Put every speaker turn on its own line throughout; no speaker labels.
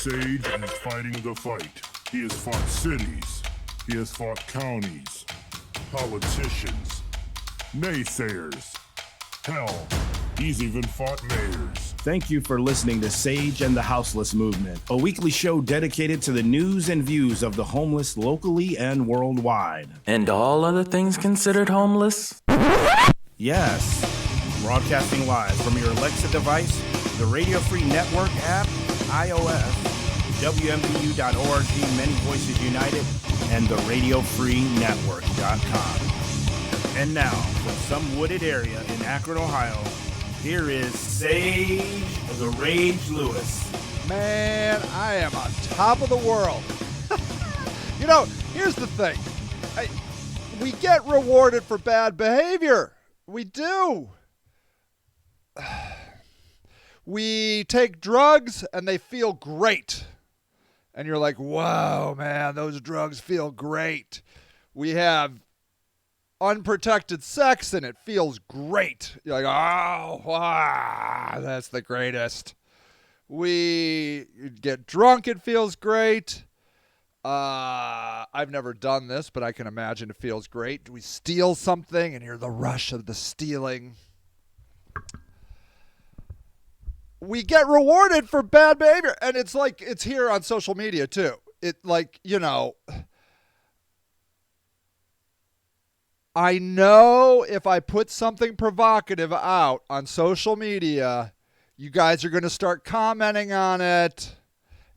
Sage and is fighting the fight. He has fought cities. He has fought counties, politicians, naysayers. Hell, he's even fought mayors.
Thank you for listening to Sage and the Houseless Movement, a weekly show dedicated to the news and views of the homeless locally and worldwide.
And all other things considered homeless?
Yes. Broadcasting live from your Alexa device, the Radio Free Network app, iOS, WMBU.org, Many Voices United, and the RadioFreeNetwork.com. And now, from some wooded area in Akron, Ohio, here is Sage the Rage Lewis.
Man, I am on top of the world. You know, here's the thing. We get rewarded for bad behavior. We do. We take drugs and they feel great. And you're like, wow, man, those drugs feel great. We have unprotected sex and it feels great. You're like, oh, wow, that's the greatest. We get drunk, it feels great. I've never done this, but I can imagine it feels great. We steal something and you're the rush of the stealing. We get rewarded for bad behavior. And it's like, it's here on social media too. It like, you know, I know if I put something provocative out on social media, you guys are going to start commenting on it.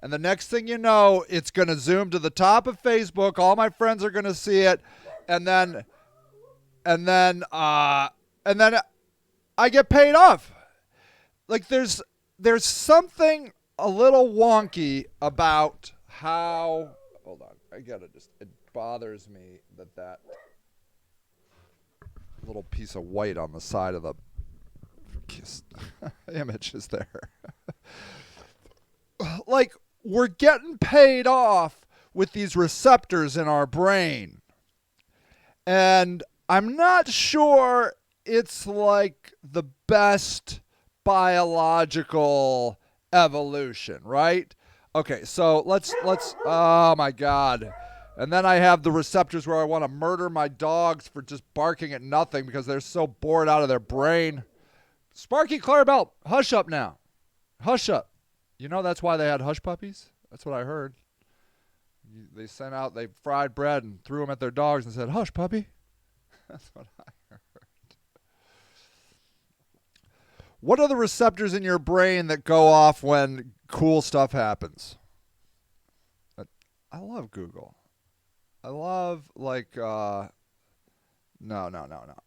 And the next thing you know, it's going to zoom to the top of Facebook. All my friends are going to see it. And then I get paid off. Like there's something a little wonky about how, hold on, it bothers me that little piece of white on the side of the image is there. Like, we're getting paid off with these receptors in our brain. And I'm not sure it's like the best biological evolution, right? Okay, so let's oh my God. And then I have the receptors where I want to murder my dogs for just barking at nothing because they're so bored out of their brain. Sparky Clarabelle, hush up now. Hush up. You know that's why they had hush puppies? That's what I heard. They fried bread and threw them at their dogs and said, hush, puppy. That's what I heard. What are the receptors in your brain that go off when cool stuff happens? I love Google. I love, no.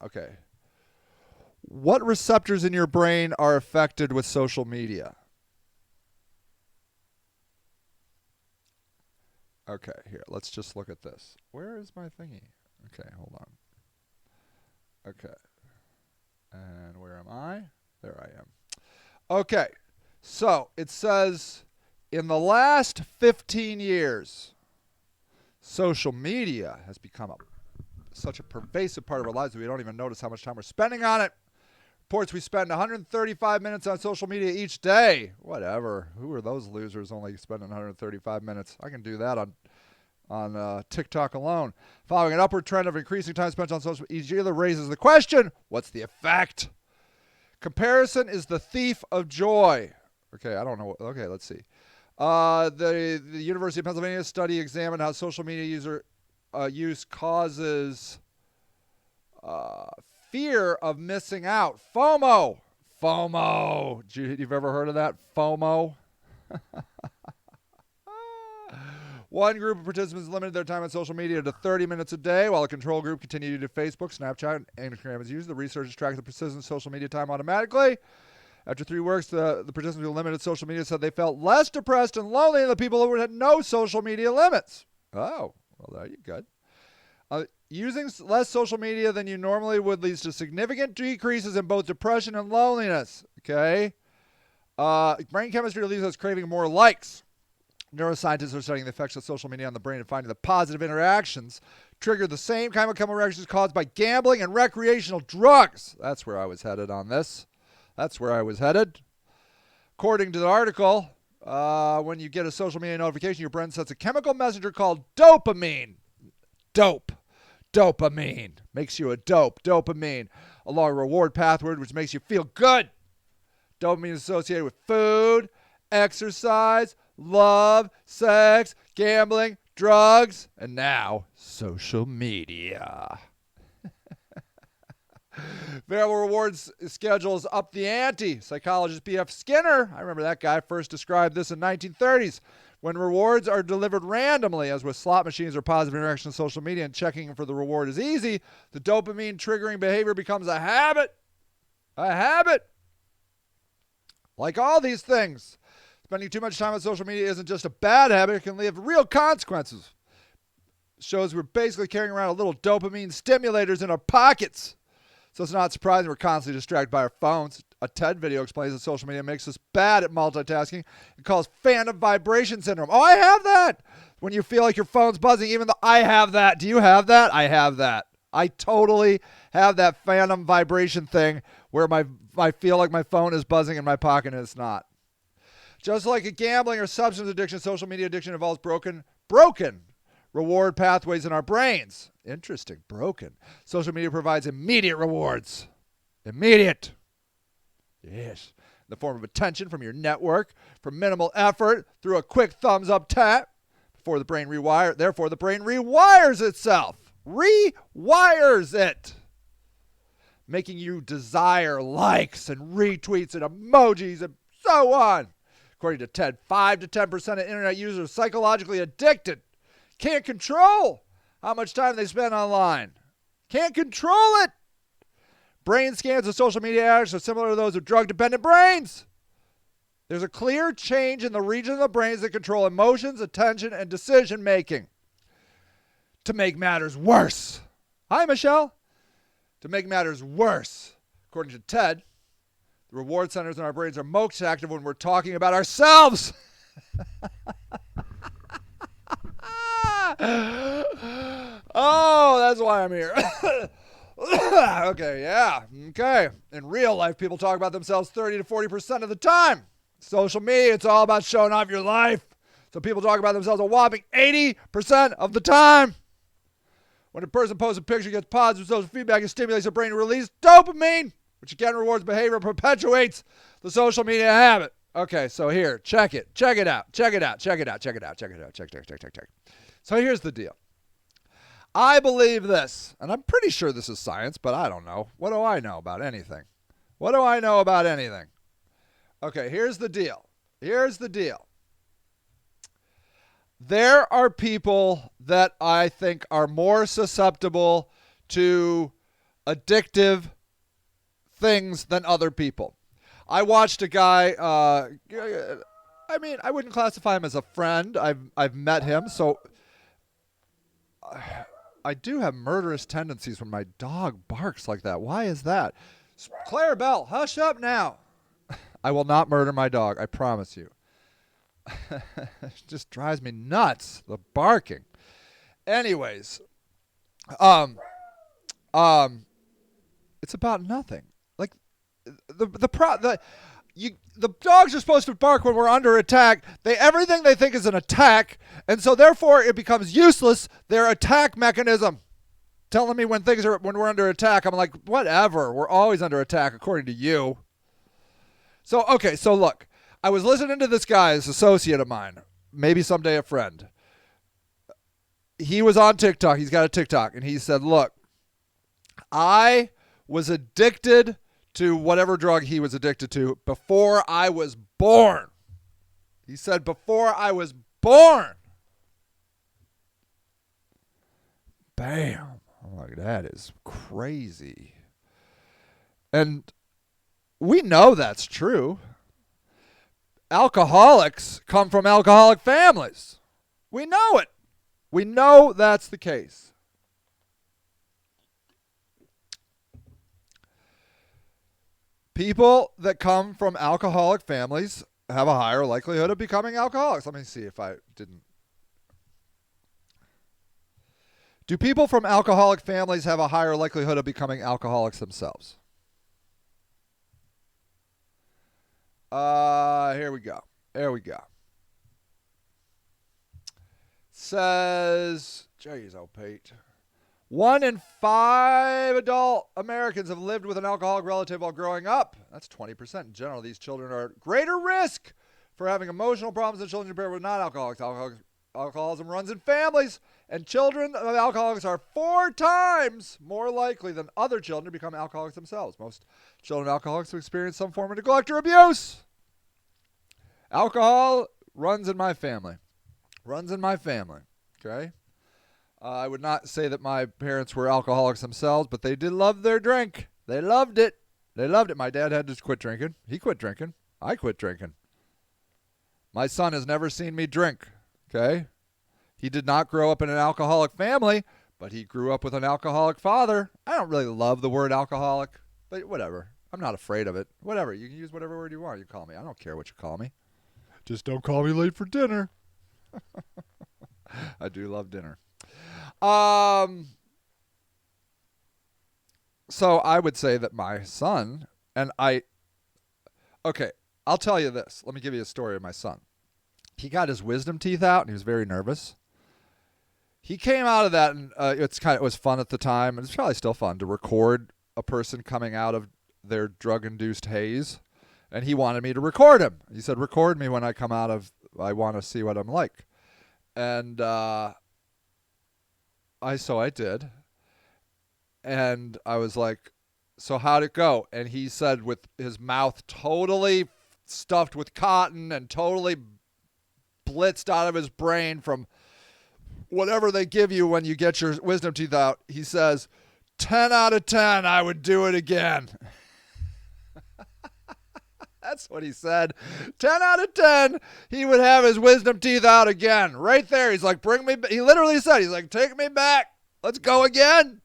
Okay. What receptors in your brain are affected with social media? Okay, here, let's just look at this. Where is my thingy? Okay, hold on. Okay. And where am I? There I am. Okay, so it says in the last 15 years, social media has become such a pervasive part of our lives that we don't even notice how much time we're spending on it. Reports we spend 135 minutes on social media each day. Whatever. Who are those losers only spending 135 minutes? I can do that on TikTok alone. Following an upward trend of increasing time spent on social media, each year raises the question, what's the effect? Comparison is the thief of joy. Okay, I don't know. Okay, let's see. The University of Pennsylvania study examined how social media use causes fear of missing out. FOMO. You've ever heard of that? FOMO? One group of participants limited their time on social media to 30 minutes a day, while a control group continued to do Facebook, Snapchat, and Instagram as used. The researchers tracked the persistent social media time automatically. After 3 weeks, the participants who limited social media said they felt less depressed and lonely than the people who had no social media limits. Oh, well, there you go. Using less social media than you normally would leads to significant decreases in both depression and loneliness. Okay? Brain chemistry leaves us craving more likes. Neuroscientists are studying the effects of social media on the brain and finding that positive interactions trigger the same chemical reactions caused by gambling and recreational drugs. That's where I was headed on this. According to the article, When you get a social media notification, your brain sends a chemical messenger called dopamine. Dopamine. Makes you a dope. Dopamine. Along a reward pathway, which makes you feel good. Dopamine is associated with food, exercise, love, sex, gambling, drugs, and now social media. Variable rewards schedules up the ante. Psychologist B.F. Skinner, I remember that guy, first described this in 1930s. When rewards are delivered randomly, as with slot machines or positive interaction on social media, and checking for the reward is easy, the dopamine triggering behavior becomes a habit. A habit. Like all these things, spending too much time on social media isn't just a bad habit, it can leave real consequences. It shows we're basically carrying around a little dopamine stimulators in our pockets. So it's not surprising we're constantly distracted by our phones. A TED video explains that social media makes us bad at multitasking. It calls phantom vibration syndrome. Oh, I have that. When you feel like your phone's buzzing, even though I have that. Do you have that? I have that. I totally have that phantom vibration thing where I feel like my phone is buzzing in my pocket and it's not. Just like a gambling or substance addiction, social media addiction involves broken reward pathways in our brains. Interesting. Broken. Social media provides immediate rewards. Immediate. Yes. In the form of attention from your network, for minimal effort, through a quick thumbs up tap. Therefore, the brain rewires itself. Rewires it. Making you desire likes and retweets and emojis and so on. According to TED, 5 to 10% of internet users are psychologically addicted. Can't control how much time they spend online. Can't control it. Brain scans of social media addicts are similar to those of drug-dependent brains. There's a clear change in the region of the brains that control emotions, attention, and decision-making. To make matters worse. Hi, Michelle. To make matters worse, according to TED, the reward centers in our brains are most active when we're talking about ourselves. Oh, that's why I'm here. Okay, yeah. Okay. In real life, people talk about themselves 30 to 40% of the time. Social media, it's all about showing off your life. So people talk about themselves a whopping 80% of the time. When a person posts a picture, gets positive social feedback, it stimulates the brain to release dopamine, which again rewards behavior and perpetuates the social media habit. Okay, so here, check it. Check it out. So here's the deal. I believe this, and I'm pretty sure this is science, but I don't know. What do I know about anything? Okay, here's the deal. There are people that I think are more susceptible to addictive things than other people. I watched a guy, I wouldn't classify him as a friend. I've met him, so I do have murderous tendencies when my dog barks like that. Why is that? Claire Bell, hush up now. I will not murder my dog, I promise you. It just drives me nuts, the barking. Anyways, it's about nothing. Like the dogs are supposed to bark when we're under attack. Everything they think is an attack, and so therefore it becomes useless. Their attack mechanism, telling me when we're under attack. I'm like, whatever. We're always under attack, according to you. So look, I was listening to this guy, this associate of mine, maybe someday a friend. He was on TikTok. He's got a TikTok, and he said, "Look, I was addicted to whatever drug he was addicted to before I was born." He said, before I was born. Bam. I'm like, that is crazy. And we know that's true. Alcoholics come from alcoholic families. We know it. We know that's the case. People that come from alcoholic families have a higher likelihood of becoming alcoholics. Let me see if I didn't. Do people from alcoholic families have a higher likelihood of becoming alcoholics themselves? Here we go. says, geez, oh, Pete. 1 in 5 adult Americans have lived with an alcoholic relative while growing up. That's 20%. In general, these children are at greater risk for having emotional problems than children compared with non-alcoholics. Alcoholism runs in families, and children of alcoholics are 4 times more likely than other children to become alcoholics themselves. Most children of alcoholics experience some form of neglect or abuse. Alcohol runs in my family. Runs in my family. Okay? I would not say that my parents were alcoholics themselves, but they did love their drink. They loved it. They loved it. My dad had to quit drinking. He quit drinking. I quit drinking. My son has never seen me drink. Okay? He did not grow up in an alcoholic family, but he grew up with an alcoholic father. I don't really love the word alcoholic, but whatever. I'm not afraid of it. Whatever. You can use whatever word you want. You call me. I don't care what you call me. Just don't call me late for dinner. I do love dinner. So I would say that my son and okay, I'll tell you this. Let me give you a story of my son. He got his wisdom teeth out and he was very nervous. He came out of that and it was fun at the time, and it's probably still fun to record a person coming out of their drug-induced haze. And he wanted me to record him. He said, record me when I come out of, I want to see what I'm like. And so I did. And I was like, so how'd it go? And he said, with his mouth totally stuffed with cotton and totally blitzed out of his brain from whatever they give you when you get your wisdom teeth out, he says, 10 out of 10, I would do it again. That's what he said. 10 out of 10, he would have his wisdom teeth out again. Right there. He's like, bring me back. He literally said, he's like, take me back. Let's go again.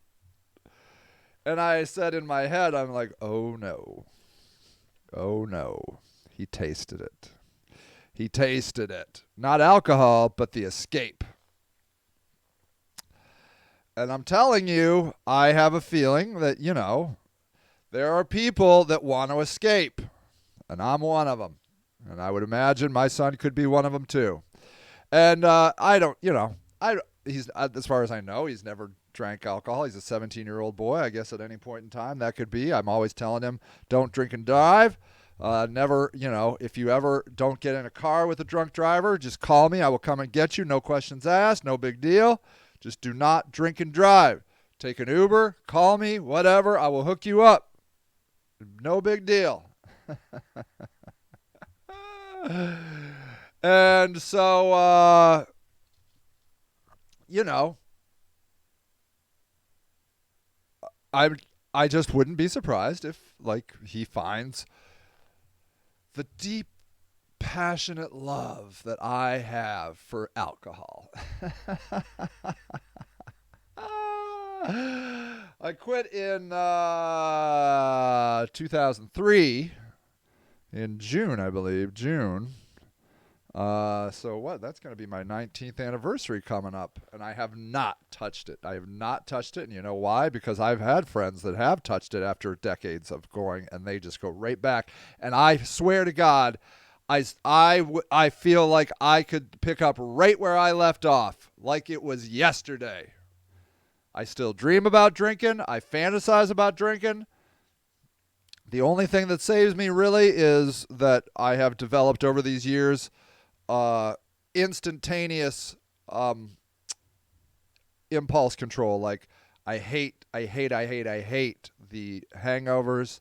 And I said in my head, I'm like, oh no. Oh no. He tasted it. He tasted it. Not alcohol, but the escape. And I'm telling you, I have a feeling that, there are people that want to escape. And I'm one of them. And I would imagine my son could be one of them too. And I don't, he's, as far as I know, he's never drank alcohol. He's a 17-year-old boy. I guess at any point in time that could be. I'm always telling him, don't drink and drive. Never, if you ever don't get in a car with a drunk driver, just call me. I will come and get you. No questions asked. No big deal. Just do not drink and drive. Take an Uber. Call me. Whatever. I will hook you up. No big deal. And so, I just wouldn't be surprised if, he finds the deep, passionate love that I have for alcohol. I quit in 2003. In June, I believe. June. So what? That's going to be my 19th anniversary coming up. And I have not touched it. I have not touched it. And you know why? Because I've had friends that have touched it after decades of going, and they just go right back. And I swear to God, I feel like I could pick up right where I left off, like it was yesterday. I still dream about drinking. I fantasize about drinking. The only thing that saves me really is that I have developed over these years instantaneous impulse control. Like I hate the hangovers.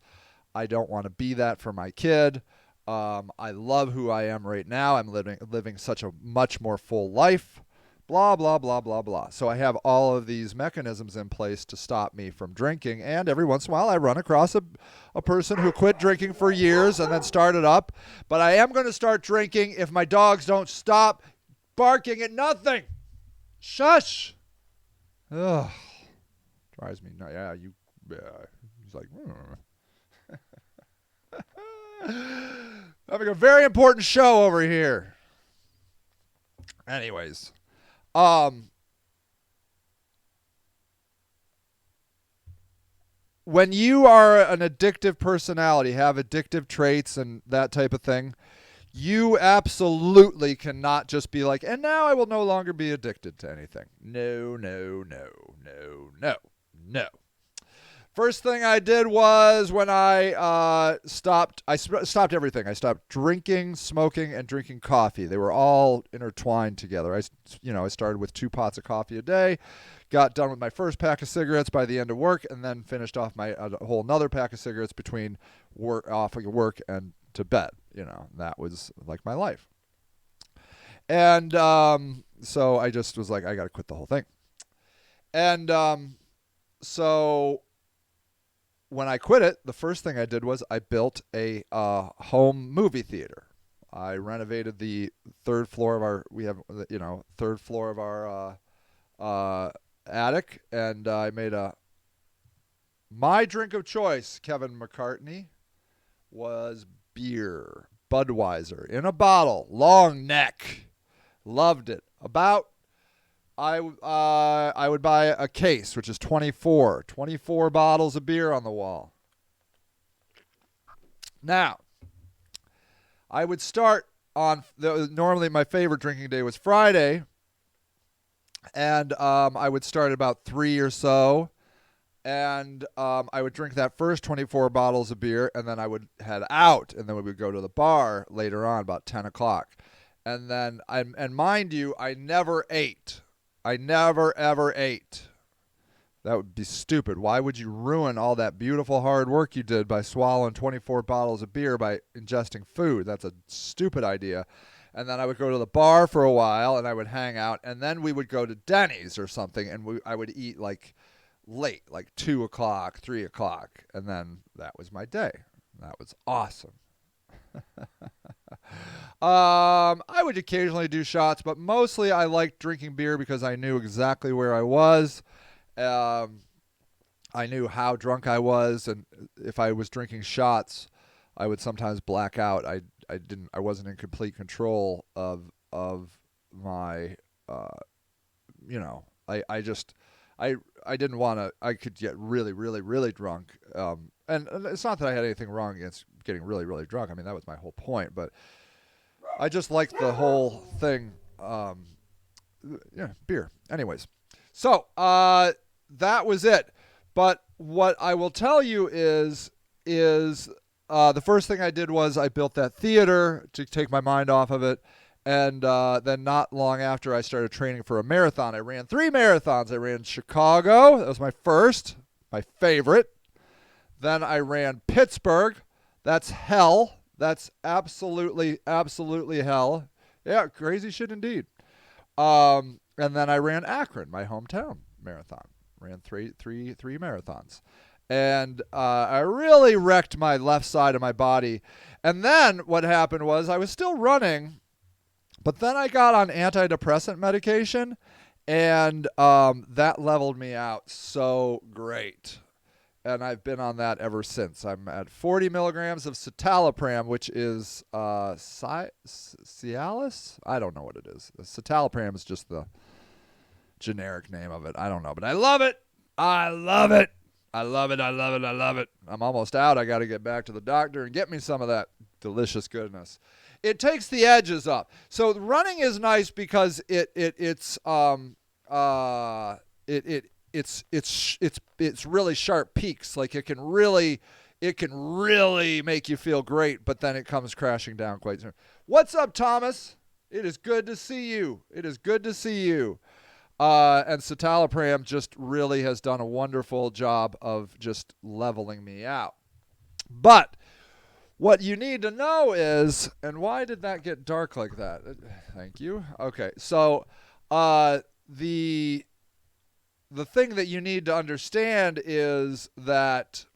I don't want to be that for my kid. I love who I am right now. I'm living such a much more full life. Blah, blah, blah, blah, blah. So I have all of these mechanisms in place to stop me from drinking. And every once in a while I run across a person who quit drinking for years and then started up. But I am going to start drinking if my dogs don't stop barking at nothing. Shush. Ugh. Drives me nuts. Yeah, he's like, having a very important show over here. Anyways. When you are an addictive personality, have addictive traits and that type of thing, You absolutely cannot just be like, and now I will no longer be addicted to anything. No, no, no, no, no, no. First thing I did was when I stopped everything. I stopped drinking, smoking, and drinking coffee. They were all intertwined together. I started with 2 pots of coffee a day, got done with my first pack of cigarettes by the end of work, and then finished off my whole another pack of cigarettes between work and to bed. That was like my life. And so I just was like, I got to quit the whole thing. And so when I quit it, the first thing I did was I built a home movie theater. I renovated the third floor of our attic, and I made my drink of choice, Kevin McCartney, was beer, Budweiser, in a bottle, long neck. Loved it. I would buy a case, which is 24 bottles of beer on the wall. Now, I would start normally my favorite drinking day was Friday, and I would start at about 3 or so, and I would drink that first 24 bottles of beer, and then I would head out, and then we would go to the bar later on, about 10 o'clock. And then, and mind you, I never ate. I never, ever ate. That would be stupid. Why would you ruin all that beautiful hard work you did by swallowing 24 bottles of beer by ingesting food? That's a stupid idea. And then I would go to the bar for a while, and I would hang out, and then we would go to Denny's or something, and I would eat like late, like 2 o'clock, 3 o'clock, and then that was my day. That was awesome. I would occasionally do shots, but mostly I liked drinking beer because I knew exactly where I was. I knew how drunk I was, and if I was drinking shots, I would sometimes black out. I wasn't in complete control of my I didn't want to. I could get really, really, really drunk. And it's not that I had anything wrong against getting really, really drunk. I mean, that was my whole point. But I just liked the whole thing. Beer. Anyways, so that was it. But what I will tell you is the first thing I did was I built that theater to take my mind off of it. And then not long after, I started training for a marathon. I ran 3 marathons. I ran Chicago. That was my first, my favorite. Then I ran Pittsburgh. That's hell. That's absolutely, absolutely hell. Yeah, crazy shit indeed. And then I ran Akron, my hometown marathon. Ran three marathons. And I really wrecked my left side of my body. And then what happened was I was still running, but then I got on antidepressant medication, and that leveled me out so great. And I've been on that ever since. I'm at 40 milligrams of citalopram, which is Cialis? I don't know what it is. Citalopram is just the generic name of it. I don't know, but I love it. I love it. I love it. I love it. I love it. I'm almost out. I got to get back to the doctor and get me some of that delicious goodness. It takes the edges up. So running is nice because it's really sharp peaks. Like it can really make you feel great, but then it comes crashing down quite soon. What's up, Thomas? It is good to see you. It is good to see you. And citalopram just really has done a wonderful job of just leveling me out. But what you need to know is, and why did that get dark like that? Thank you. Okay, so the thing that you need to understand is that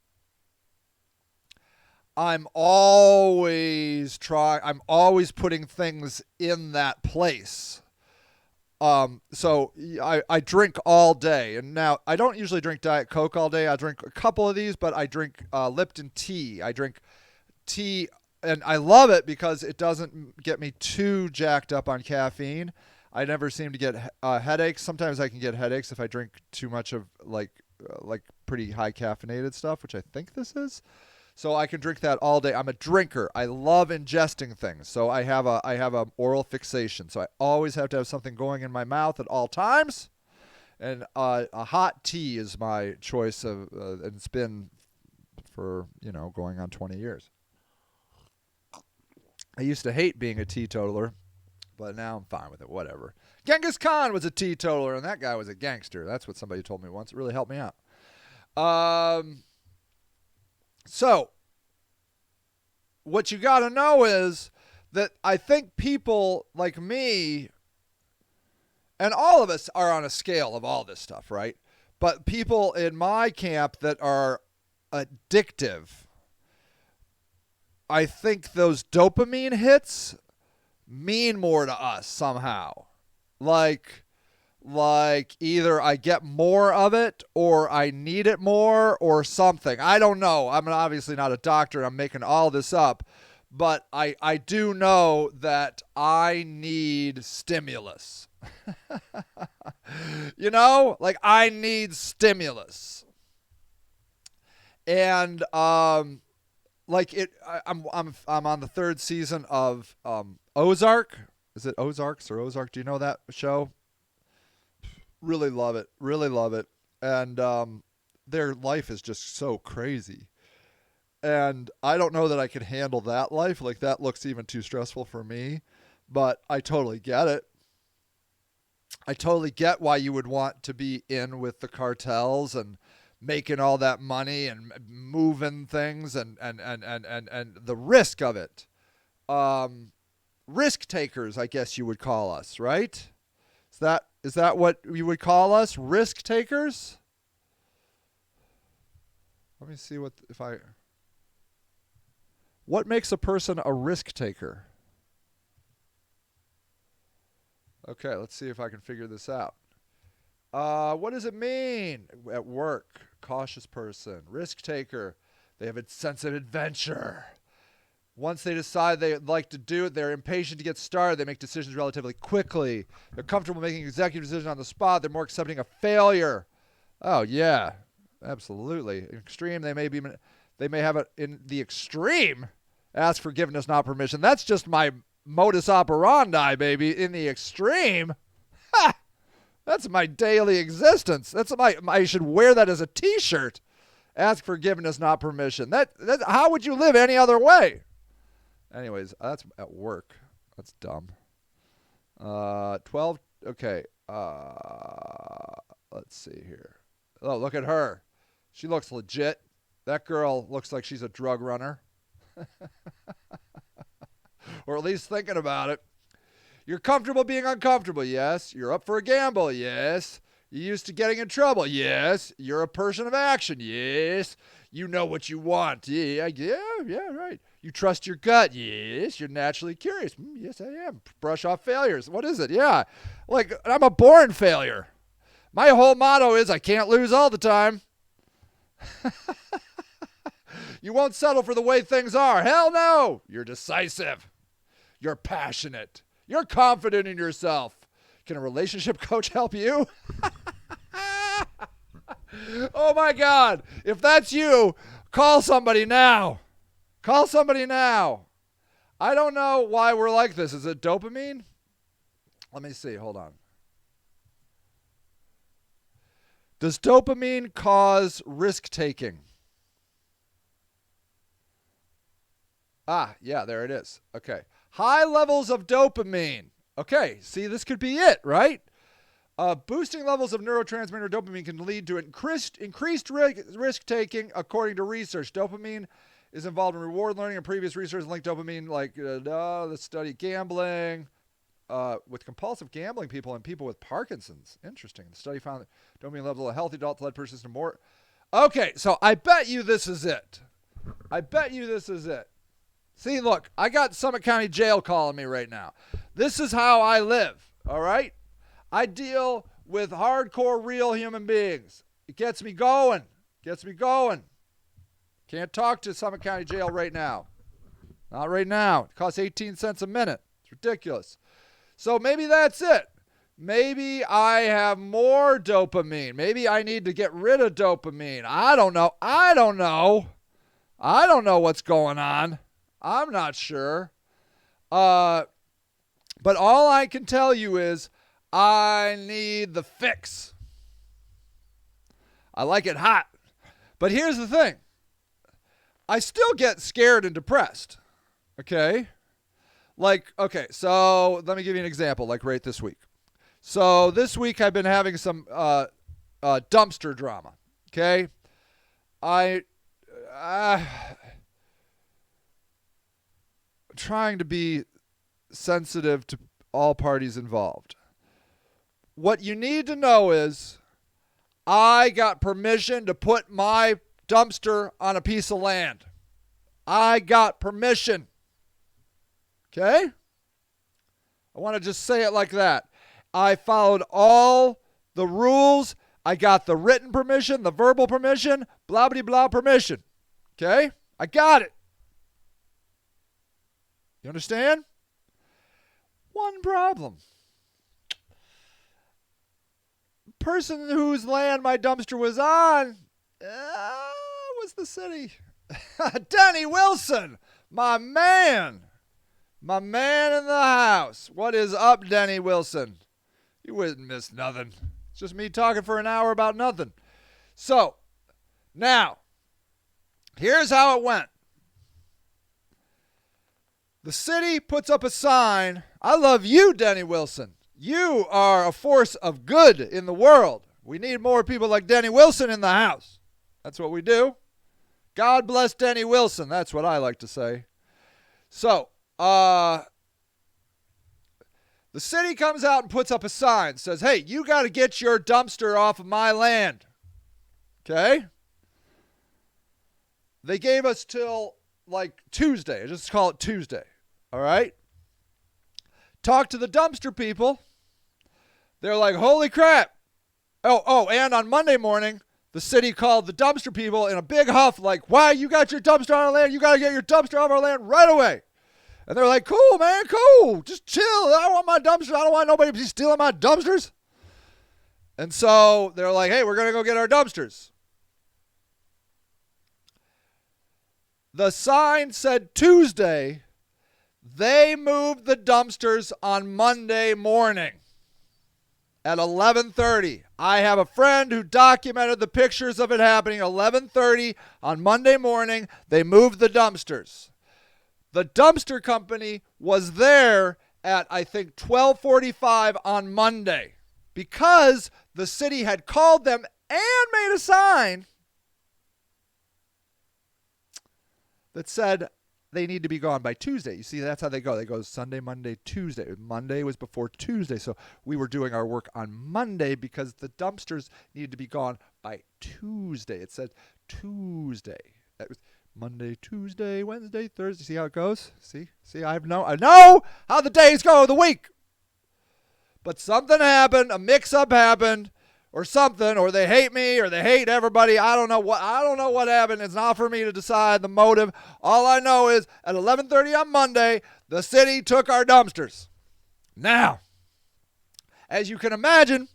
I'm always putting things in that place. So I drink all day, and now I don't usually drink Diet Coke all day. I drink a couple of these, but I drink Lipton tea. I drink tea, and I love it because it doesn't get me too jacked up on caffeine. I never seem to get headaches. Sometimes I can get headaches if I drink too much of like pretty high caffeinated stuff, which I think this is. So I can drink that all day. I'm a drinker. I love ingesting things. So I have a oral fixation. So I always have to have something going in my mouth at all times. And a hot tea is my choice of, and it's been for, going on 20 years. I used to hate being a teetotaler, but now I'm fine with it. Whatever. Genghis Khan was a teetotaler, and that guy was a gangster. That's what somebody told me once. It really helped me out. So, what you got to know is that I think people like me, and all of us are on a scale of all this stuff, right? But people in my camp that are addictive, I think those dopamine hits mean more to us somehow. Like either I get more of it or I need it more or something. I don't know. I'm obviously not a doctor. I'm making all this up. But I do know that I need stimulus. I need stimulus. And I'm on the third season of Ozark. Is it Ozarks or Ozark? Do you know that show? Really love it. Really love it. And their life is just so crazy. And I don't know that I can handle that life. Like, that looks even too stressful for me. But I totally get it. I totally get why you would want to be in with the cartels and making all that money and moving things and the risk of it. Risk takers, I guess you would call us, right? Is that what you would call us? Risk takers? Let me see what makes a person a risk taker? Okay, let's see if I can figure this out. What does it mean? At work, cautious person, risk taker. They have a sense of adventure. Once they decide they'd like to do it, they're impatient to get started. They make decisions relatively quickly. They're comfortable making executive decisions on the spot. They're more accepting of failure. Oh, yeah, absolutely. In extreme, they may have it in the extreme. Ask forgiveness, not permission. That's just my modus operandi, baby. In the extreme. Ha! That's my daily existence. I should wear that as a t-shirt. Ask forgiveness, not permission. That how would you live any other way? Anyways, that's at work. That's dumb. 12. Okay. Let's see here. Oh, look at her. She looks legit. That girl looks like she's a drug runner. Or at least thinking about it. You're comfortable being uncomfortable, yes. You're up for a gamble, yes. You're used to getting in trouble, yes. You're a person of action, yes. You know what you want, yeah, right. You trust your gut, yes. You're naturally curious, yes, I am. Brush off failures, what is it? Yeah, like I'm a born failure. My whole motto is I can't lose all the time. You won't settle for the way things are. Hell no. You're decisive. You're passionate. You're confident in yourself. Can a relationship coach help you? Oh my God. If that's you, call somebody now. Call somebody now. I don't know why we're like this. Is it dopamine? Let me see. Hold on. Does dopamine cause risk taking? Ah, yeah, there it is. Okay. High levels of dopamine. Okay, see, this could be it, right? Boosting levels of neurotransmitter dopamine can lead to increased risk-taking, according to research. Dopamine is involved in reward learning, and previous research linked dopamine, like the study gambling, with compulsive gambling people and people with Parkinson's. Interesting. The study found that dopamine levels of a healthy adult led persons to more. Okay, so I bet you this is it. See, look, I got Summit County Jail calling me right now. This is how I live, all right? I deal with hardcore real human beings. It gets me going. Can't talk to Summit County Jail right now. Not right now. It costs 18 cents a minute. It's ridiculous. So maybe that's it. Maybe I have more dopamine. Maybe I need to get rid of dopamine. I don't know. I don't know what's going on. I'm not sure. But all I can tell you is I need the fix. I like it hot. But here's the thing. I still get scared and depressed. Okay? Like, okay, so let me give you an example, like right this week. So this week I've been having some dumpster drama. Okay? Trying to be sensitive to all parties involved. What you need to know is I got permission to put my dumpster on a piece of land. I got permission. Okay? I want to just say it like that. I followed all the rules. I got the written permission, the verbal permission, blah, blah, blah permission. Okay? I got it. You understand? One problem. Person whose land my dumpster was on was the city. Denny Wilson, my man. My man in the house. What is up, Denny Wilson? You wouldn't miss nothing. It's just me talking for an hour about nothing. So, now, here's how it went. The city puts up a sign. I love you, Denny Wilson. You are a force of good in the world. We need more people like Denny Wilson in the house. That's what we do. God bless Denny Wilson. That's what I like to say. So, the city comes out and puts up a sign. Says, hey, you got to get your dumpster off of my land. Okay? They gave us till like Tuesday. Just call it Tuesday. All right? Talk to the dumpster people. They're like, holy crap. Oh, and on Monday morning, the city called the dumpster people in a big huff, like, why you got your dumpster on our land? You got to get your dumpster off our land right away. And they're like, cool, man, cool. Just chill. I don't want my dumpster. I don't want nobody to be stealing my dumpsters. And so they're like, hey, we're going to go get our dumpsters. The sign said Tuesday. They moved the dumpsters on Monday morning at 11:30. I have a friend who documented the pictures of it happening at 11:30 on Monday morning. They moved the dumpsters. The dumpster company was there at, I think, 12:45 on Monday because the city had called them and made a sign that said they need to be gone by Tuesday. You see, that's how they go. They go Sunday, Monday, Tuesday. Monday was before Tuesday, so we were doing our work on Monday because the dumpsters needed to be gone by Tuesday. It said Tuesday. That was Monday, Tuesday, Wednesday, Thursday. See how it goes? See, I know how the days go of the week. But something happened, a mix-up happened, or something, or they hate me, or they hate everybody. I don't know what happened. It's not for me to decide the motive. All I know is at 11:30 on Monday, the city took our dumpsters. Now, as you can imagine,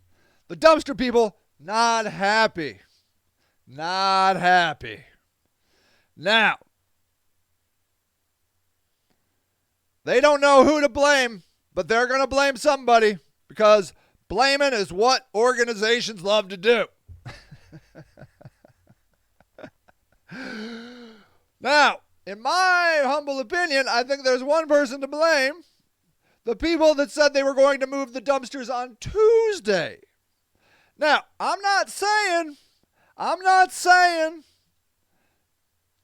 the dumpster people not happy. Not happy. Now, they don't know who to blame, but they're going to blame somebody because blaming is what organizations love to do. Now, in my humble opinion, I think there's one person to blame. The people that said they were going to move the dumpsters on Tuesday. Now, I'm not saying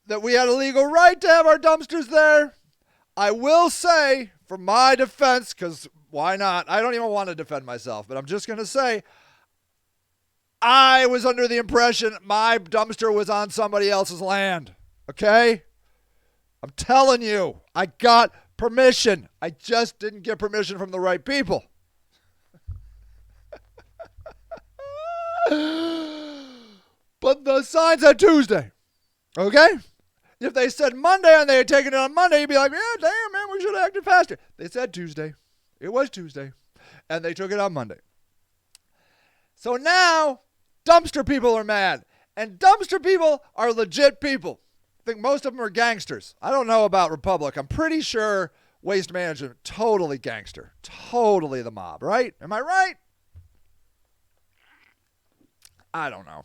that we had a legal right to have our dumpsters there. I will say, for my defense, because why not? I don't even want to defend myself, but I'm just going to say I was under the impression my dumpster was on somebody else's land. Okay? I'm telling you, I got permission. I just didn't get permission from the right people. But the sign said Tuesday. Okay? If they said Monday and they had taken it on Monday, you'd be like, yeah, damn, man, we should have acted faster. They said Tuesday. It was Tuesday. And they took it on Monday. So now, dumpster people are mad. And dumpster people are legit people. think most of them are gangsters. I don't know about Republic. I'm pretty sure Waste Management, totally gangster. Totally the mob, right? Am I right? I don't know.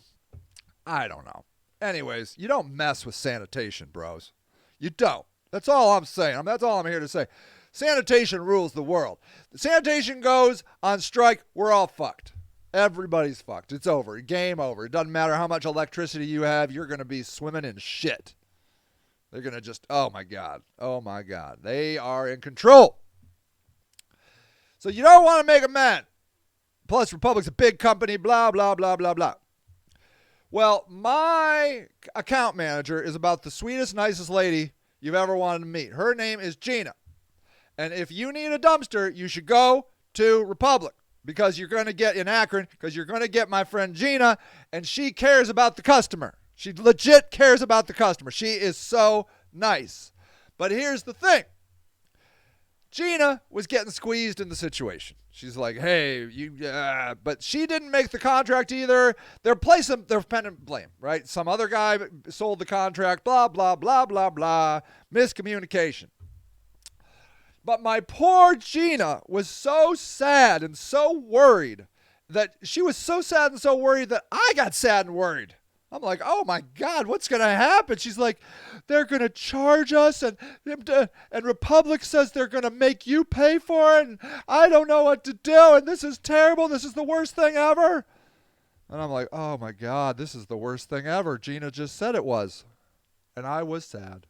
Anyways, you don't mess with sanitation, bros. You don't. That's all I'm saying. That's all I'm here to say. Sanitation rules the world. The sanitation goes on strike, we're all fucked. Everybody's fucked. It's over. Game over. It doesn't matter how much electricity you have, you're going to be swimming in shit. They're going to just, oh my God. They are in control. So you don't want to make a man. Plus, Republic's a big company, blah, blah, blah, blah, blah. Well, my account manager is about the sweetest, nicest lady you've ever wanted to meet. Her name is Gina. And if you need a dumpster, you should go to Republic because you're going to get in Akron because you're going to get my friend Gina, and she cares about the customer. She legit cares about the customer. She is so nice. But here's the thing. Gina was getting squeezed in the situation. She's like, hey, but she didn't make the contract either. They're pending blame, right? Some other guy sold the contract, blah, blah, blah, blah, blah. Miscommunication. But my poor Gina was so sad and so worried that I got sad and worried. I'm like, oh my God, what's going to happen? She's like, they're going to charge us and Republic says they're going to make you pay for it. And I don't know what to do. And this is terrible. This is the worst thing ever. And I'm like, oh my God, this is the worst thing ever. Gina just said it was. And I was sad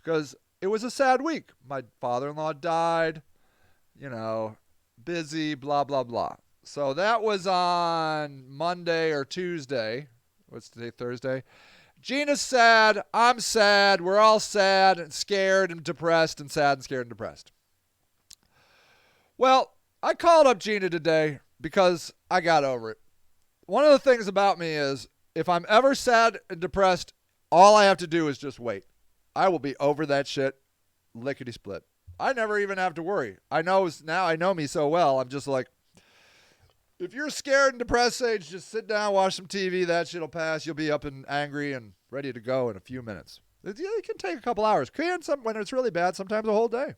because it was a sad week. My father-in-law died, busy, blah, blah, blah. So that was on Monday or Tuesday. What's today, Thursday? Gina's sad. I'm sad. We're all sad and scared and depressed and sad and scared and depressed. Well, I called up Gina today because I got over it. One of the things about me is if I'm ever sad and depressed, all I have to do is just wait. I will be over that shit lickety-split. I never even have to worry. I know me so well. I'm just like, if you're scared and depressed, Sage, just sit down, watch some TV. That shit'll pass. You'll be up and angry and ready to go in a few minutes. It can take a couple hours. When it's really bad, sometimes a whole day.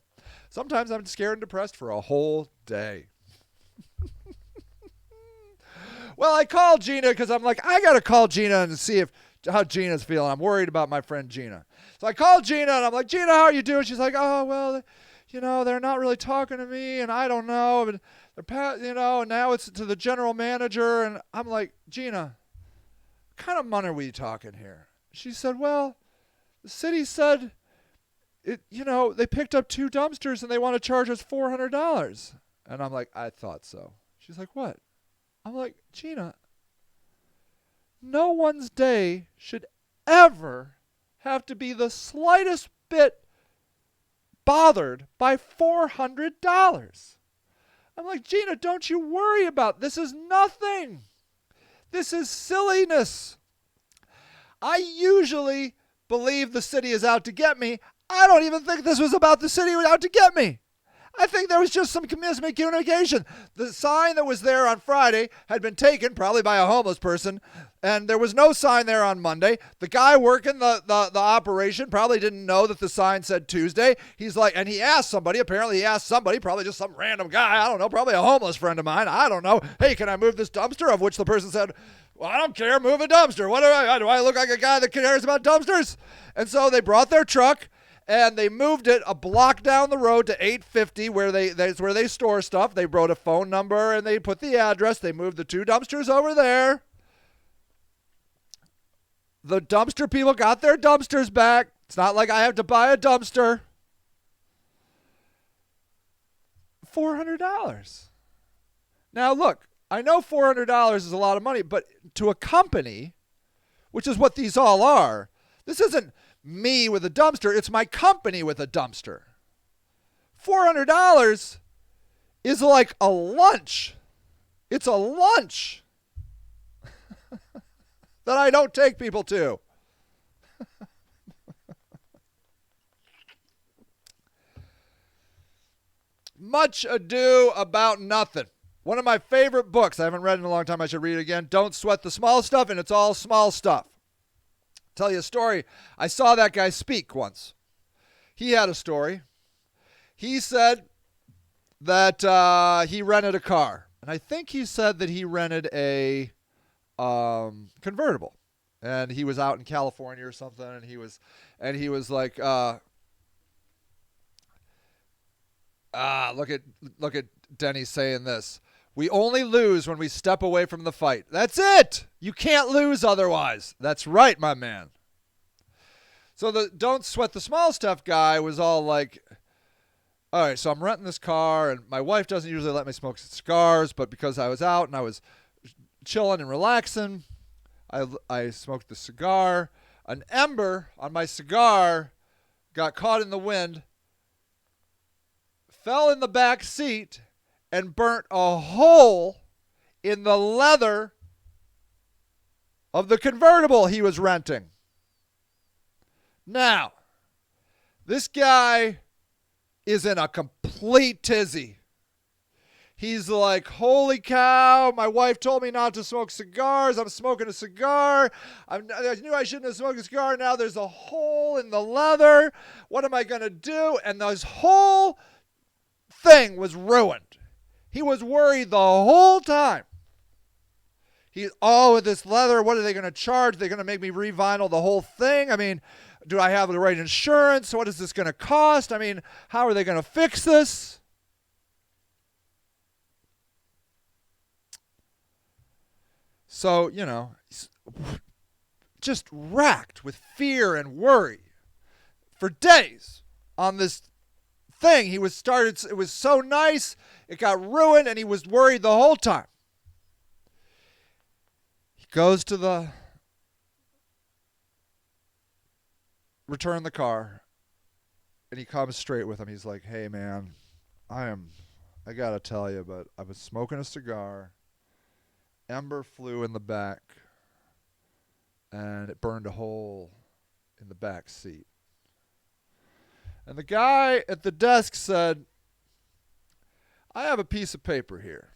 Sometimes I'm scared and depressed for a whole day. Well, I called Gina because I'm like, I got to call Gina and see how Gina's feeling. I'm worried about my friend Gina. So I called Gina and I'm like, Gina, how are you doing? She's like, oh, well, they're not really talking to me and I don't know. And and now it's to the general manager. And I'm like, Gina, what kind of money are we talking here? She said, well, the city said, they picked up 2 dumpsters and they want to charge us $400. And I'm like, I thought so. She's like, what? I'm like, Gina, no one's day should ever have to be the slightest bit bothered by $400. I'm like, Gina, don't you worry about this. Is nothing. This is silliness. I usually believe the city is out to get me. I don't even think this was about the city out to get me. I think there was just some miscommunication. The sign that was there on Friday had been taken, probably by a homeless person, and there was no sign there on Monday. The guy working the operation probably didn't know that the sign said Tuesday. He's like, and he asked somebody, probably just some random guy, I don't know, probably a homeless friend of mine, I don't know, hey, can I move this dumpster? Of which the person said, well, I don't care, move a dumpster. What do I look like a guy that cares about dumpsters? And so they brought their truck, and they moved it a block down the road to 850 that's where they store stuff. They wrote a phone number and they put the address. They moved the 2 dumpsters over there. The dumpster people got their dumpsters back. It's not like I have to buy a dumpster. $400. Now look, I know $400 is a lot of money, but to a company, which is what these all are, this isn't me with a dumpster, it's my company with a dumpster. $400 is like a lunch. It's a lunch that I don't take people to. Much Ado About Nothing. One of my favorite books. I haven't read it in a long time. I should read it again. Don't Sweat the Small Stuff, and it's all small stuff. Tell you a story. I saw that guy speak once. He had a story. He said that he rented a car. And I think he said that he rented a convertible. And he was out in California or something. And he was like, look at Denny saying this. We only lose when we step away from the fight. That's it. You can't lose otherwise. That's right, my man. So the don't sweat the small stuff guy was all like, all right, so I'm renting this car, and my wife doesn't usually let me smoke cigars, but because I was out and I was chilling and relaxing, I smoked the cigar. An ember on my cigar got caught in the wind, fell in the back seat, and burnt a hole in the leather of the convertible he was renting. Now, this guy is in a complete tizzy. He's like, holy cow, my wife told me not to smoke cigars. I'm smoking a cigar. I knew I shouldn't have smoked a cigar. Now there's a hole in the leather. What am I going to do? And this whole thing was ruined. He was worried the whole time. With this leather, what are they going to charge? They're going to make me revinyl the whole thing? I mean, do I have the right insurance? What is this going to cost? I mean, how are they going to fix this? So, just racked with fear and worry for days on this thing. It was so nice, it got ruined, and he was worried the whole time. He goes to return the car, and he comes straight with him. He's like, hey man, I gotta tell you, but I was smoking a cigar, ember flew in the back, and it burned a hole in the back seat. And the guy at the desk said, I have a piece of paper here,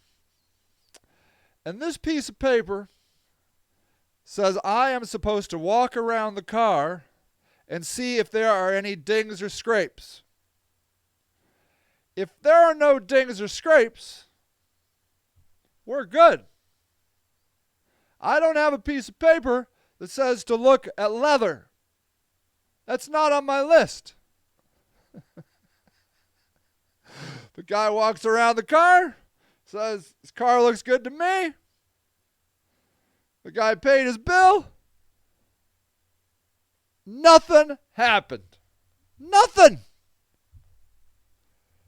and this piece of paper says I am supposed to walk around the car and see if there are any dings or scrapes. If there are no dings or scrapes, we're good. I don't have a piece of paper that says to look at leather. That's not on my list. The guy walks around the car, says, this car looks good to me. The guy paid his bill. Nothing happened. Nothing.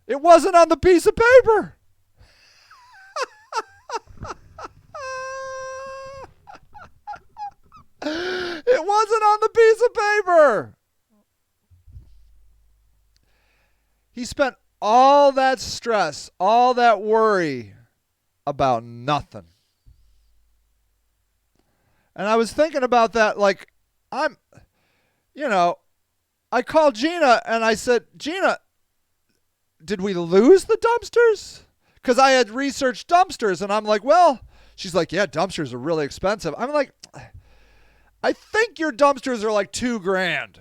It wasn't on the piece of paper. It wasn't on the piece of paper. He spent all that stress, all that worry about nothing. And I was thinking about that, like, I called Gina and I said, Gina, did we lose the dumpsters? Because I had researched dumpsters, and I'm like, well, she's like, yeah, dumpsters are really expensive. I'm like, I think your dumpsters are like $2,000.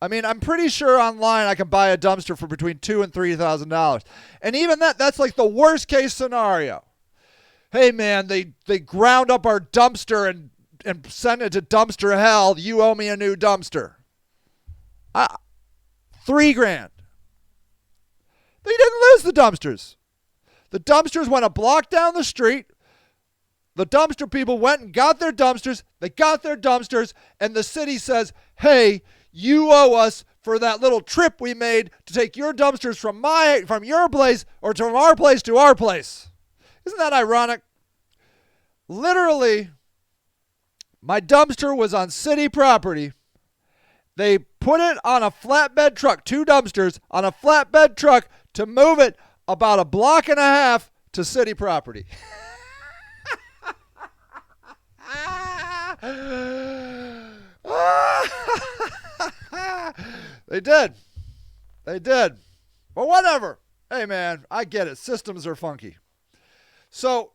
I mean, I'm pretty sure online I can buy a dumpster for between $2,000 and $3,000. And even that's like the worst case scenario. Hey man, they ground up our dumpster and sent it to dumpster hell. You owe me a new dumpster. $3,000. They didn't lose the dumpsters. The dumpsters went a block down the street. The dumpster people went and got their dumpsters. They got their dumpsters, and the city says, hey, you owe us for that little trip we made to take your dumpsters from your place or from our place to our place. Isn't that ironic? Literally, my dumpster was on city property. They put it on a flatbed truck, 2 dumpsters on a flatbed truck to move it about a block and a half to city property. They did. But whatever. Hey, man, I get it. Systems are funky. So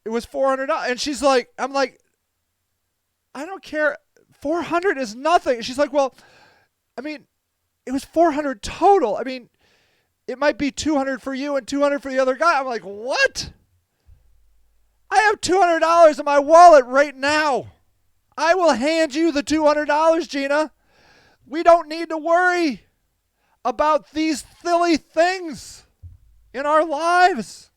it was $400. And she's like, I'm like, I don't care. 400 is nothing. She's like, well, I mean, it was 400 total. I mean, it might be 200 for you and 200 for the other guy. I'm like, what? I have $200 in my wallet right now. I will hand you the $200, Gina. We don't need to worry about these silly things in our lives.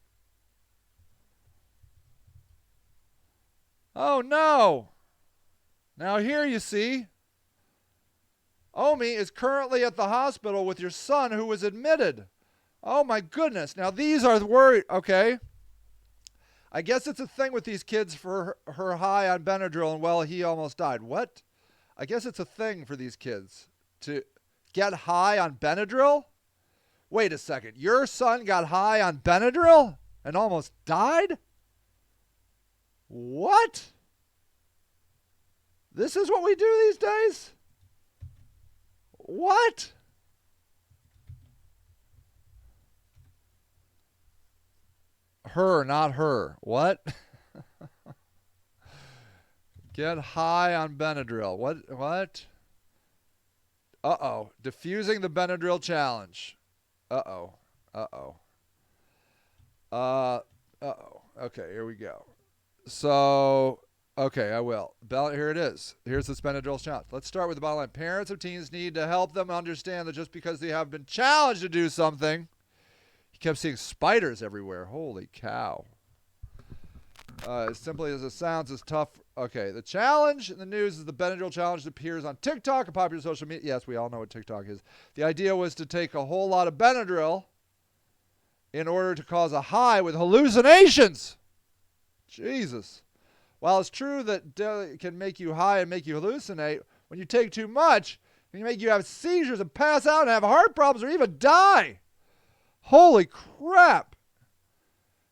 Oh, no. Now here you see, Omi is currently at the hospital with your son who was admitted. Oh, my goodness. Now these are the worry. Okay. I guess it's a thing with these kids for her high on Benadryl and, well, he almost died. What? I guess it's a thing for these kids to get high on Benadryl? Wait a second. Your son got high on Benadryl and almost died? What? This is what we do these days? What? Her, not her. What? Get high on Benadryl. What? Uh-oh. Diffusing the Benadryl challenge. Uh-oh. Okay, here we go. So, okay, I will. Here it is. Here's the Benadryl challenge. Let's start with the bottom line. Parents of teens need to help them understand that just because they have been challenged to do something, he kept seeing spiders everywhere. Holy cow. As simply as it sounds, it's tough. Okay, the challenge in the news is the Benadryl challenge that appears on TikTok, a popular social media. Yes, we all know what TikTok is. The idea was to take a whole lot of Benadryl in order to cause a high with hallucinations. Jesus. While it's true that it can make you high and make you hallucinate, when you take too much, it can make you have seizures and pass out and have heart problems or even die. Holy crap.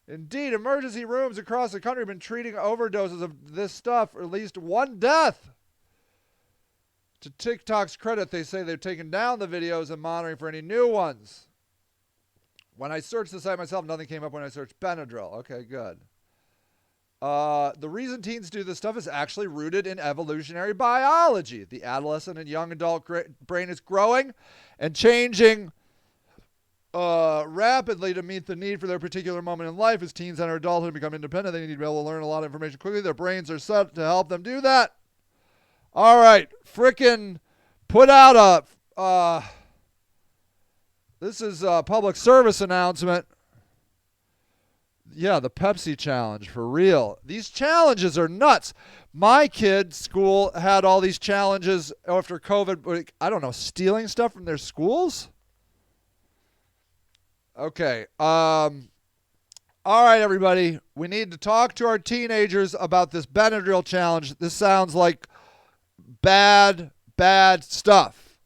Indeed, emergency rooms across the country have been treating overdoses of this stuff, or at least one death. To TikTok's credit, they say they've taken down the videos and monitoring for any new ones. When I searched the site myself, nothing came up when I searched Benadryl. Okay, good. The reason teens do this stuff is actually rooted in evolutionary biology. The adolescent and young adult brain is growing and changing rapidly to meet the need for their particular moment in life. As teens enter adulthood and become independent, they need to be able to learn a lot of information quickly. Their brains are set to help them do that. All right, frickin' put out a this is a public service announcement. Yeah, the Pepsi challenge, for real. These challenges are nuts. My kid's school had all these challenges after COVID. I don't know, stealing stuff from their schools? Okay. All right, everybody. We need to talk to our teenagers about this Benadryl challenge. This sounds like bad stuff.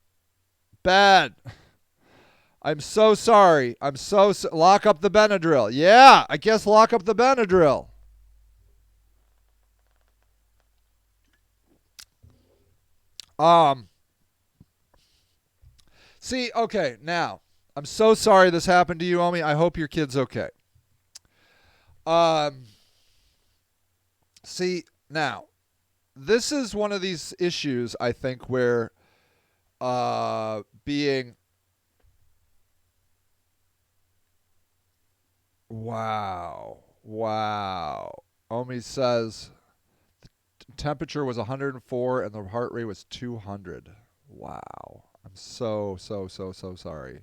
Bad. I'm so sorry. Lock up the Benadryl. Yeah, I guess lock up the Benadryl. See, okay, now, I'm so sorry this happened to you, Omi. I hope your kid's okay. See, now, this is one of these issues, I think, where being... Wow. Omi says the temperature was 104 and the heart rate was 200. Wow. I'm so sorry.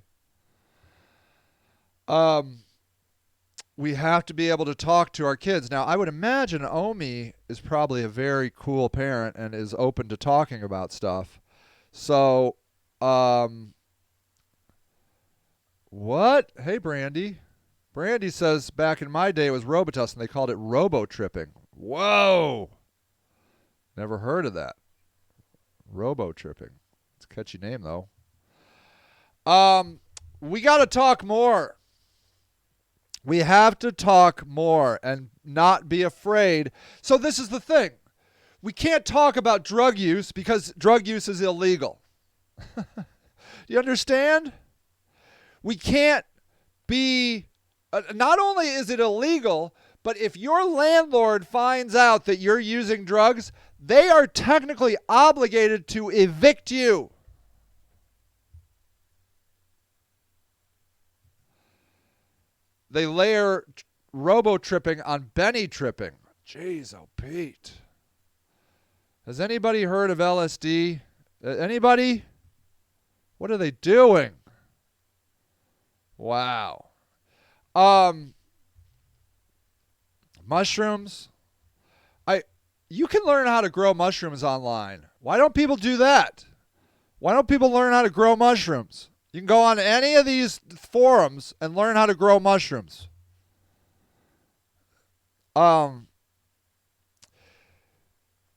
We have to be able to talk to our kids. Now, I would imagine Omi is probably a very cool parent and is open to talking about stuff. So, what? Hey, Brandy. Brandy says back in my day it was Robitussin. They called it robo-tripping. Whoa. Never heard of that. Robo-tripping. It's a catchy name, though. We got to talk more. We have to talk more and not be afraid. So this is the thing. We can't talk about drug use because drug use is illegal. You understand? We can't be... not only is it illegal, but if your landlord finds out that you're using drugs, they are technically obligated to evict you. They layer robo-tripping on Benny tripping. Jeez, oh Pete. Has anybody heard of LSD? Anybody? What are they doing? Wow. Mushrooms. You can learn how to grow mushrooms online. Why don't people do that? Why don't people learn how to grow mushrooms? You can go on any of these forums and learn how to grow mushrooms.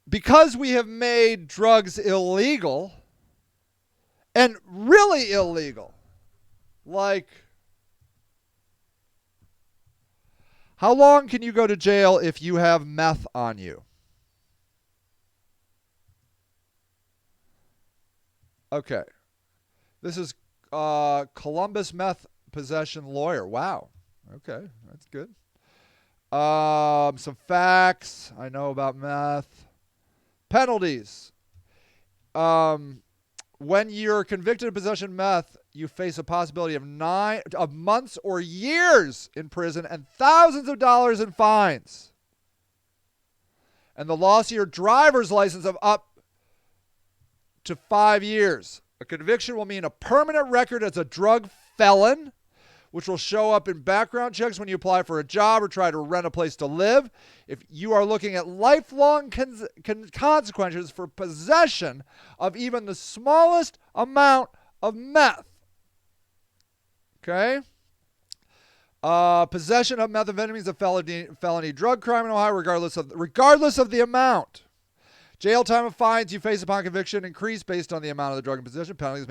Because we have made drugs illegal, and really illegal, like, how long can you go to jail if you have meth on you? Okay. This is Columbus meth possession lawyer. Wow. Okay, that's good. Some facts I know about meth. Penalties. When you're convicted of possession of meth, you face a possibility of months or years in prison and thousands of dollars in fines. And the loss of your driver's license of up to 5 years. A conviction will mean a permanent record as a drug felon, which will show up in background checks when you apply for a job or try to rent a place to live. If you are looking at lifelong consequences for possession of even the smallest amount of meth. Okay? Possession of methamphetamine is a felony drug crime in Ohio, regardless of the amount. Jail time and fines you face upon conviction increase based on the amount of the drug in possession. Penalties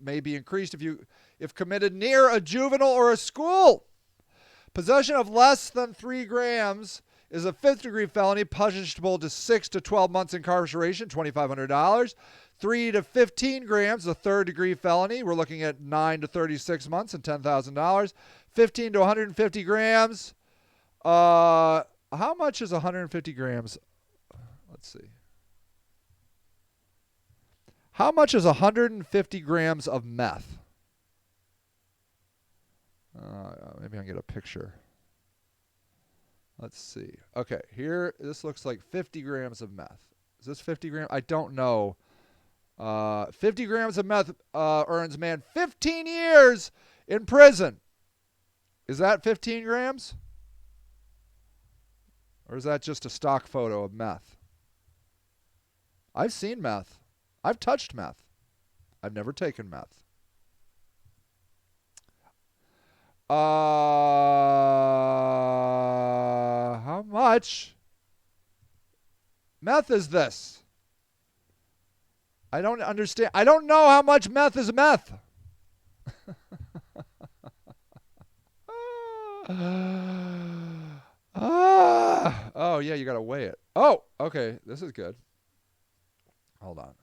may be increased if committed near a juvenile or a school. Possession of less than 3 grams is a 5th-degree felony, punishable to 6 to 12 months incarceration, $2,500. 3 to 15 grams, a 3rd-degree felony. We're looking at 9 to 36 months and $10,000. 15 to 150 grams. How much is 150 grams? Let's see. How much is 150 grams of meth? Maybe I can get a picture. Let's see. Okay, here, this looks like 50 grams of meth. Is this 50 grams? I don't know. 50 grams of meth earns man 15 years in prison. Is that 15 grams? Or is that just a stock photo of meth? I've seen meth. I've touched meth. I've never taken meth. How much meth is this? I don't understand. I don't know how much meth is meth. Oh, yeah, you got to weigh it. Oh, okay. This is good. Hold on.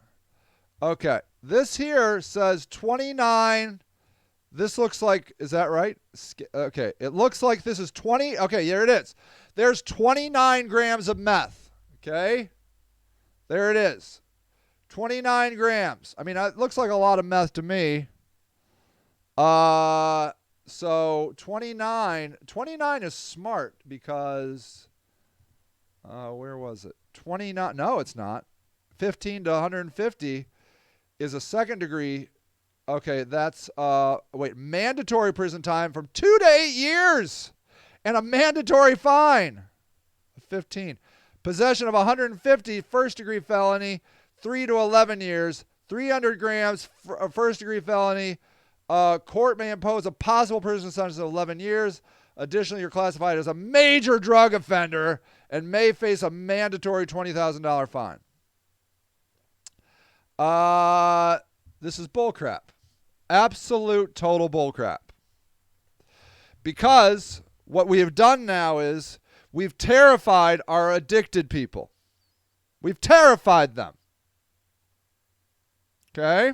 Okay. This here says 29. This looks like, is that right? Okay. It looks like this is 20. Okay, here it is. There's 29 grams of meth. Okay. There it is. 29 grams. I mean, it looks like a lot of meth to me. So 29 is smart because, where was it? 29, no, it's not. 15 to 150 is a 2nd degree. Okay, that's, mandatory prison time from 2 to 8 years and a mandatory fine of 15. Possession of 150, 1st degree felony, 3 to 11 years. 300 grams, 1st degree felony. Court may impose a possible prison sentence of 11 years. Additionally, you're classified as a major drug offender and may face a mandatory $20,000 fine. This is bullcrap. Absolute total bullcrap. Because what we have done now is we've terrified our addicted people. We've terrified them. Okay?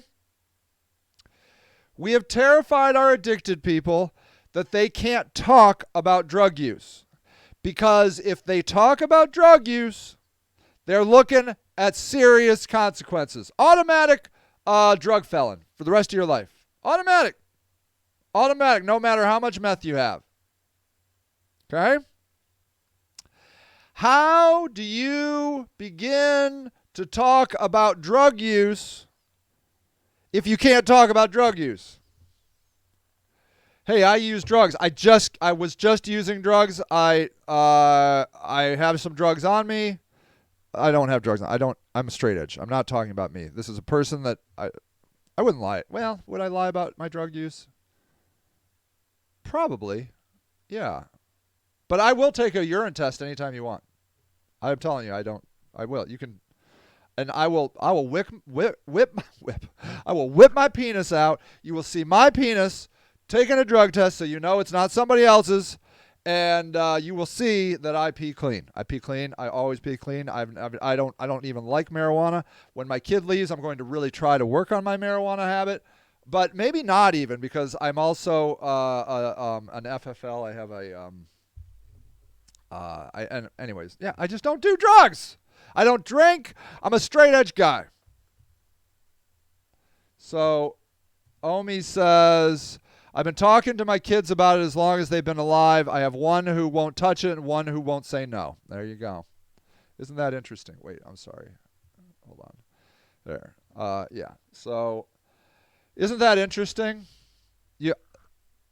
We have terrified our addicted people that they can't talk about drug use. Because if they talk about drug use, they're looking at serious consequences. Automatic drug felon for the rest of your life. Automatic. Automatic, no matter how much meth you have. Okay? How do you begin to talk about drug use if you can't talk about drug use? Hey, I use drugs. I was just using drugs. I have some drugs on me. I don't have drugs. I'm a straight edge. I'm not talking about me. This is a person that I wouldn't lie. Well, would I lie about my drug use? Probably. Yeah. But I will take a urine test anytime you want. I'm telling you, I will. You can, and I will whip I will whip my penis out. You will see my penis taking a drug test so you know it's not somebody else's, and you will see that I pee clean. I pee clean. I always pee clean. I don't even like marijuana. When my kid leaves, I'm going to really try to work on my marijuana habit, but maybe not even, because I'm also an FFL. I have a anyways, yeah, I just don't do drugs. I don't drink. I'm a straight edge guy. So Omi says, I've been talking to my kids about it as long as they've been alive. I have one who won't touch it and one who won't say no. There you go. Isn't that interesting? Wait, I'm sorry. Hold on. There. Yeah. So isn't that interesting?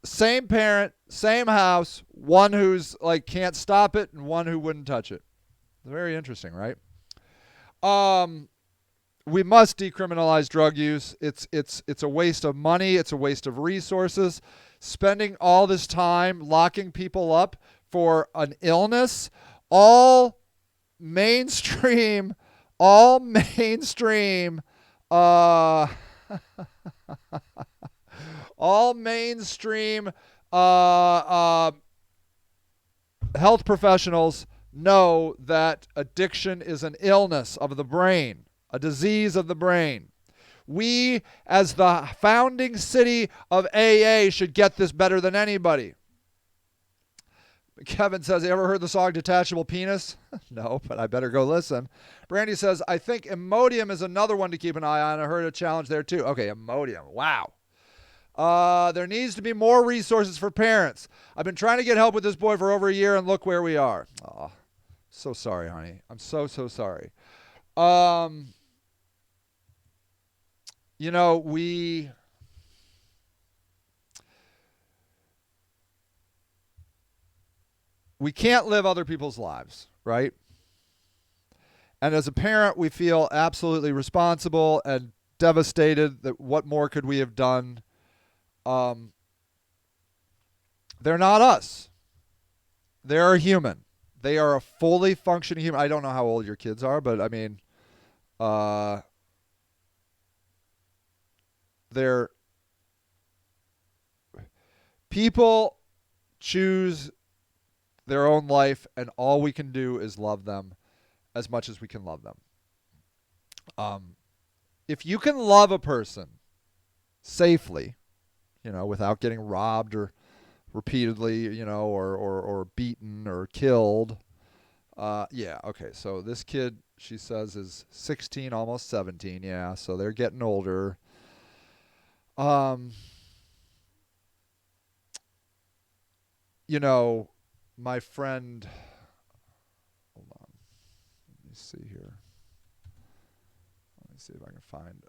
Same parent, same house, one who's like can't stop it and one who wouldn't touch it. Very interesting, right? We must decriminalize drug use. It's a waste of money. It's a waste of resources. Spending all this time locking people up for an illness, all mainstream, all mainstream health professionals know that addiction is an illness of the brain, a disease of the brain. We, as the founding city of AA, should get this better than anybody. Kevin says, you ever heard the song Detachable Penis? No, but I better go listen. Brandy says, I think Imodium is another one to keep an eye on. I heard a challenge there too. Okay, Imodium. Wow. There needs to be more resources for parents. I've been trying to get help with this boy for over a year, and look where we are. Oh, so sorry, honey. I'm so sorry. You know, we can't live other people's lives, right? And as a parent, we feel absolutely responsible and devastated that what more could we have done? They're not us. They're a human. They are a fully functioning human. I don't know how old your kids are, but I mean, they're people choose their own life, and all we can do is love them as much as we can love them. If you can love a person safely, you know, without getting robbed or repeatedly, you know, or beaten or killed. Yeah, okay. So this kid, she says, is 16, almost 17. Yeah, so they're getting older. You know, my friend, hold on. Let me see here. Let me see if I can find.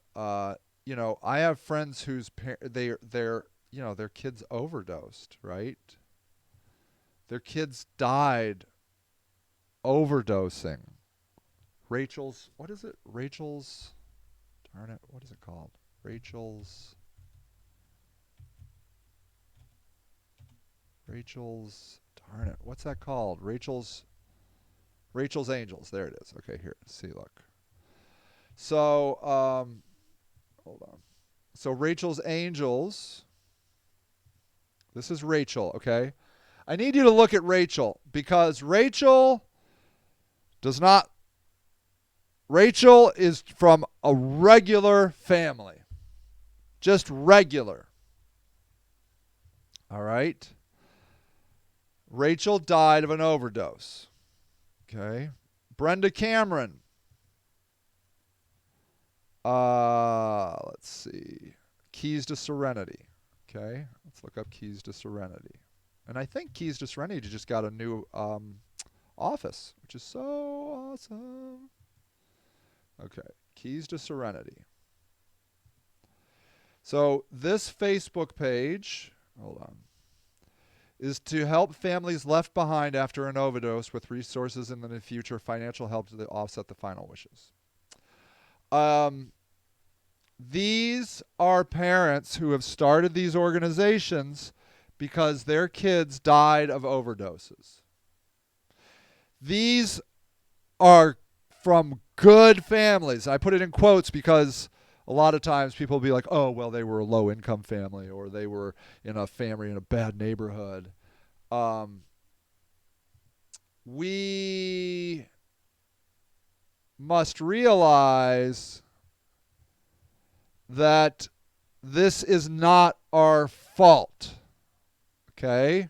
You know, I have friends whose they're you know, their kids overdosed, right? Their kids died overdosing. Rachel's, what is it? Rachel's, darn it, what is it called? Rachel's, darn it, what's that called? Rachel's Angels. There it is. Okay, here, see, look. So, hold on. So Rachel's Angels. This is Rachel, okay? I need you to look at Rachel, because Rachel is from a regular family. Just regular. All right? Rachel died of an overdose. Okay? Brenda Cameron Let's see. Keys to Serenity. Okay, let's look up Keys to Serenity. And I think Keys to Serenity just got a new office, which is so awesome. Okay, Keys to Serenity. So this Facebook page, hold on, is to help families left behind after an overdose with resources in the future, financial help to offset the final wishes. These are parents who have started these organizations because their kids died of overdoses. These are from good families. I put it in quotes because a lot of times people will be like, oh, well, they were a low-income family or they were in a family in a bad neighborhood. We must realize that this is not our fault. Okay?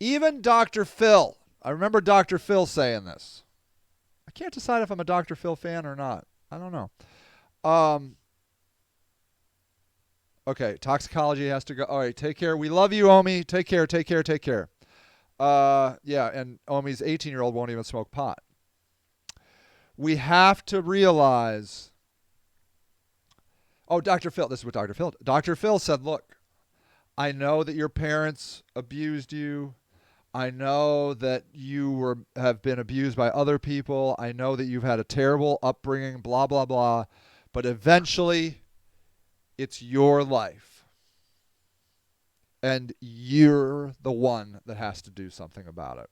Even Dr. Phil, I remember Dr. Phil saying this. I can't decide if I'm a Dr. Phil fan or not. I don't know. Okay, toxicology has to go. All right, take care. We love you, Omi. Take care, take care, take care. Yeah, and Omi's 18-year-old won't even smoke pot. We have to realize. Oh, Dr. Phil, this is what Dr. Phil. Dr. Phil said, look, I know that your parents abused you. I know that you have been abused by other people. I know that you've had a terrible upbringing, blah, blah, blah. But eventually, it's your life. And you're the one that has to do something about it.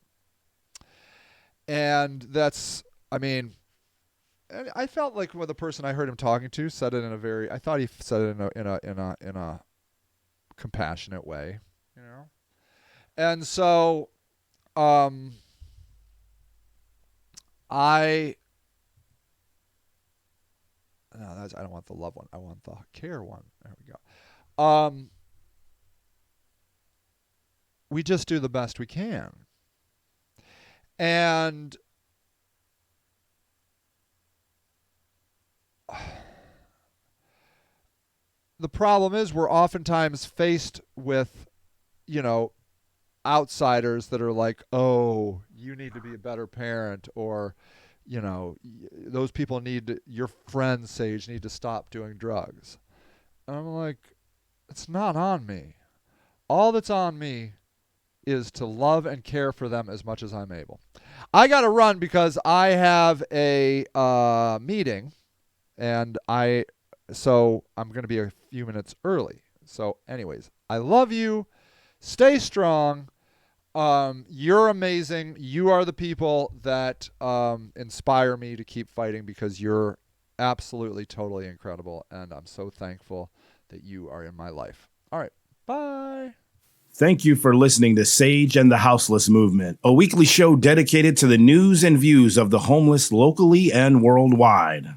And that's, I mean, I felt like when the person I heard him talking to said it in a very, I thought he said it in a compassionate way, you know. And so, I don't want the love one. I want the care one. There we go. We just do the best we can. And the problem is we're oftentimes faced with, you know, outsiders that are like, oh, you need to be a better parent, or, you know, those people your friends, Sage, need to stop doing drugs. And I'm like, it's not on me. All that's on me is to love and care for them as much as I'm able. I got to run because I have a meeting, and so I'm going to be a few minutes early. So anyways, I love you. Stay strong. You're amazing. You are the people that inspire me to keep fighting, because you're absolutely, totally incredible. And I'm so thankful that you are in my life. All right. Bye.
Thank you for listening to Sage and the Houseless Movement, a weekly show dedicated to the news and views of the homeless locally and worldwide.